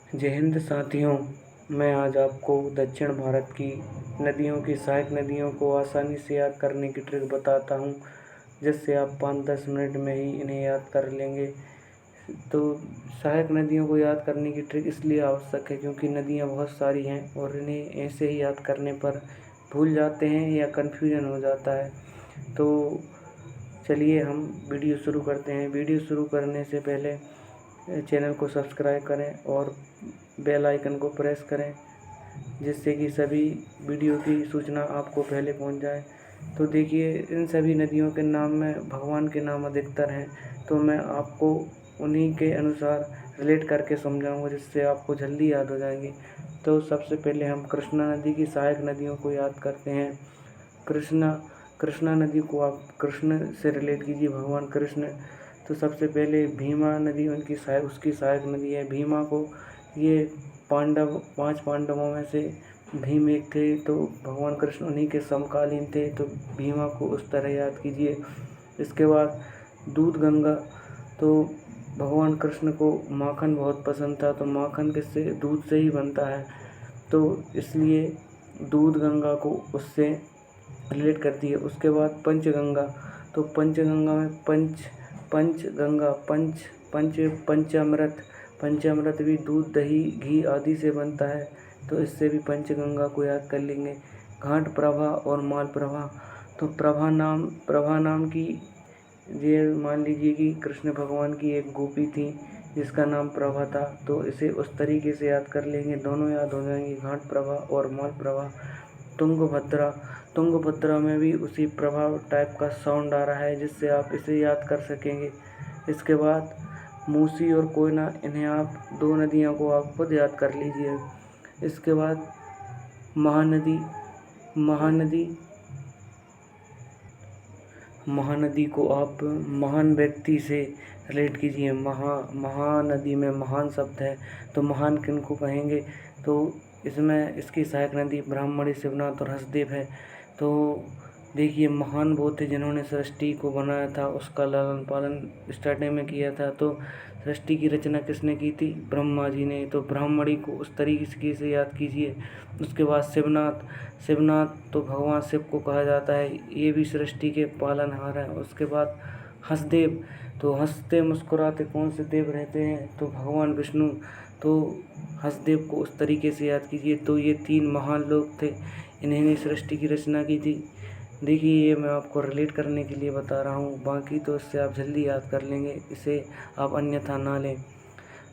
जय हिंद साथियों। मैं आज आपको दक्षिण भारत की नदियों की सहायक नदियों को आसानी से याद करने की ट्रिक बताता हूँ, जिससे आप 5-10 मिनट में ही इन्हें याद कर लेंगे। तो सहायक नदियों को याद करने की ट्रिक इसलिए आवश्यक है क्योंकि नदियाँ बहुत सारी हैं और इन्हें ऐसे ही याद करने पर भूल जाते हैं या कन्फ्यूजन हो जाता है। तो चलिए हम वीडियो शुरू करते हैं। वीडियो शुरू करने से पहले चैनल को सब्सक्राइब करें और बेल आइकन को प्रेस करें, जिससे कि सभी वीडियो की सूचना आपको पहले पहुंच जाए। तो देखिए, इन सभी नदियों के नाम में भगवान के नाम अधिकतर हैं, तो मैं आपको उन्हीं के अनुसार रिलेट करके समझाऊंगा, जिससे आपको जल्दी याद हो जाएंगे। तो सबसे पहले हम कृष्णा नदी की सहायक नदियों को याद करते हैं। कृष्णा कृष्णा नदी को आप कृष्ण से रिलेट कीजिए, भगवान कृष्ण। तो सबसे पहले भीमा नदी उसकी सहायक नदी है। भीमा को ये 5 पांडवों में से भीम एक थे, तो भगवान कृष्ण उन्हीं के समकालीन थे, तो भीमा को उस तरह याद कीजिए। इसके बाद दूध गंगा। तो भगवान कृष्ण को माखन बहुत पसंद था, तो माखन किससे, दूध से ही बनता है, तो इसलिए दूध गंगा को उससे रिलेट करती है। उसके बाद पंचगंगा। तो पंचगंगा में पंचगंगा पंचामृत पंचामृत भी दूध दही घी आदि से बनता है, तो इससे भी पंचगंगा को याद कर लेंगे। घाट प्रभा और माल प्रभा। तो प्रभा नाम की, ये मान लीजिए कि कृष्ण भगवान की एक गोपी थी जिसका नाम प्रभा था, तो इसे उस तरीके से याद कर लेंगे, दोनों याद हो जाएंगे, घाट प्रभा और माल प्रभा। तुंगभद्रा। तुंगभद्रा में भी उसी प्रभाव टाइप का साउंड आ रहा है, जिससे आप इसे याद कर सकेंगे। इसके बाद मूसी और कोयना, इन्हें आप दो नदियों को आप खुद याद कर लीजिए। इसके बाद महानदी। महानदी महानदी को आप महान व्यक्ति से रिलेट कीजिए। महानदी में महान शब्द है, तो महान किन को कहेंगे, तो इसमें इसकी सहायक नदी ब्राह्मणी, शिवनाथ और हसदेव है। तो देखिए, महान वो थे जिन्होंने सृष्टि को बनाया था, उसका लालन पालन स्टार्टिंग में किया था। तो सृष्टि की रचना किसने की थी, ब्रह्मा जी ने, तो ब्राह्मणी को उस तरीके से याद कीजिए। उसके बाद शिवनाथ। शिवनाथ तो भगवान शिव को कहा जाता है, ये भी सृष्टि के पालनहार हैं। उसके बाद हंसदेव। तो हंसते मुस्कुराते कौन से देव रहते हैं, तो भगवान विष्णु, तो हंसदेव को उस तरीके से याद कीजिए। तो ये 3 महान लोग थे, इन्होंने सृष्टि की रचना की थी। देखिए, ये मैं आपको रिलेट करने के लिए बता रहा हूँ, बाकी तो इससे आप जल्दी याद कर लेंगे, इसे आप अन्यथा ना लें।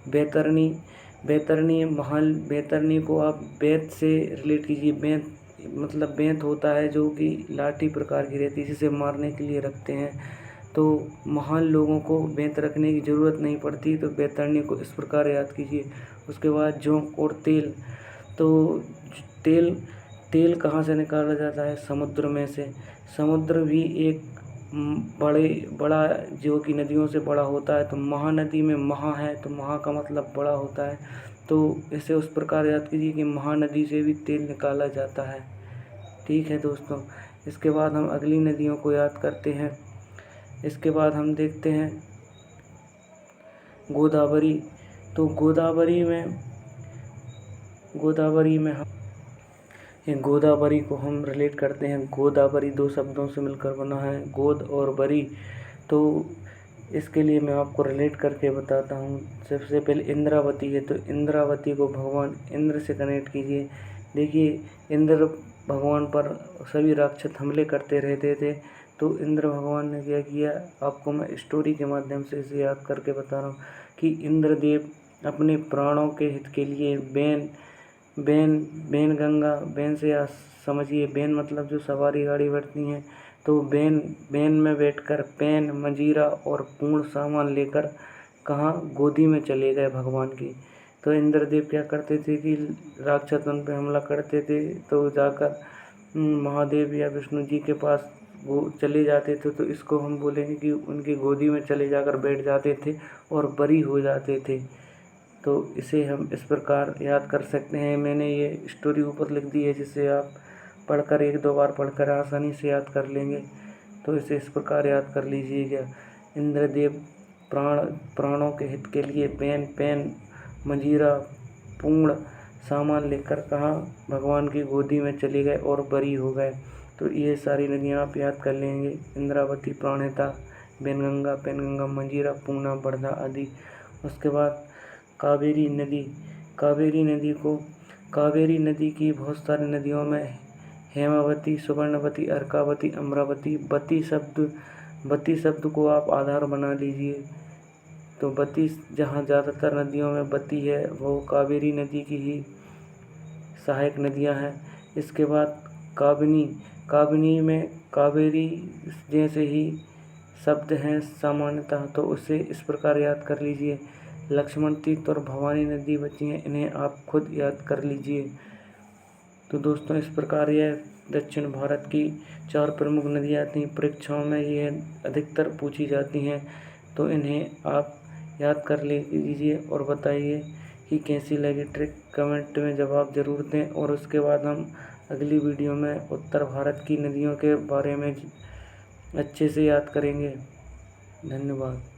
बैतरणी। बैतरणी को आप बेंत से रिलेट कीजिए। बेंत मतलब बेंत होता है जो कि लाठी प्रकार की रहती है, जिसे मारने के लिए रखते हैं। तो महान लोगों को बेंत रखने की ज़रूरत नहीं पड़ती, तो बैतरणी को इस प्रकार याद कीजिए। उसके बाद जोंक और तेल। तो तेल तेल कहाँ से निकाला जाता है, समुद्र में से। समुद्र भी एक बड़ा जो कि नदियों से बड़ा होता है, तो महानदी में महा है, तो महा का मतलब बड़ा होता है, तो इसे उस प्रकार याद कीजिए कि महानदी से भी तेल निकाला जाता है। ठीक है दोस्तों, इसके बाद हम अगली नदियों को याद करते हैं। इसके बाद हम देखते हैं गोदावरी। तो गोदावरी को हम रिलेट करते हैं। गोदावरी 2 शब्दों से मिलकर बना है, गोद और बरी। तो इसके लिए मैं आपको रिलेट करके बताता हूँ। सबसे पहले इंद्रावती है, तो इंद्रावती को भगवान इंद्र से कनेक्ट कीजिए। देखिए, इंद्र भगवान पर सभी राक्षस हमले करते रहते थे, तो इंद्र भगवान ने क्या किया, आपको मैं स्टोरी के माध्यम से इसे याद करके बता रहा हूँ कि इंद्रदेव अपने प्राणों के हित के लिए बैन गंगा, बैन से आप समझिए, बैन मतलब जो सवारी गाड़ी बैठती हैं, तो बैन में बैठकर पेन मंजीरा और पूर्ण सामान लेकर कहाँ, गोदी में चले गए भगवान की। तो इंद्रदेव क्या करते थे कि राक्षस उन पर हमला करते थे, तो जाकर महादेव या विष्णु जी के पास वो चले जाते थे, तो इसको हम बोलेंगे कि उनकी गोदी में चले जाकर बैठ जाते थे और बरी हो जाते थे। तो इसे हम इस प्रकार याद कर सकते हैं। मैंने ये स्टोरी ऊपर लिख दी है, जिससे आप पढ़कर 1-2 बार पढ़कर आसानी से याद कर लेंगे। तो इसे इस प्रकार याद कर लीजिएगा। इंद्रदेव प्राणों के हित के लिए पेन मंजीरा पूर्ण सामान लेकर कहाँ भगवान की गोदी में चले गए और बरी हो गए। तो ये सारी नदियाँ आप याद कर लेंगे, इंद्रावती, प्राणहिता, वैनगंगा, पैनगंगा, मंजीरा, पूर्णा, वर्धा आदि। उसके बाद कावेरी नदी की बहुत सारी नदियों में हेमावती, सुवर्णवती, अर्कावती, अमरावती, बती शब्द को आप आधार बना लीजिए। तो बती, जहाँ ज़्यादातर नदियों में बती है वो कावेरी नदी की ही सहायक नदियाँ हैं। इसके बाद काबिनी में कावेरी जैसे ही शब्द हैं सामान्यतः, तो उसे इस प्रकार याद कर लीजिए। लक्ष्मण तीर्थ और भवानी नदी बची हैं, इन्हें आप खुद याद कर लीजिए। तो दोस्तों, इस प्रकार यह दक्षिण भारत की 4 प्रमुख नदियाँ थीं। परीक्षाओं में ये अधिकतर पूछी जाती हैं, तो इन्हें आप याद कर लीजिए और बताइए कि कैसी लगी ट्रिक। कमेंट में जवाब ज़रूर दें। और उसके बाद हम अगली वीडियो में उत्तर भारत की नदियों के बारे में अच्छे से याद करेंगे। धन्यवाद।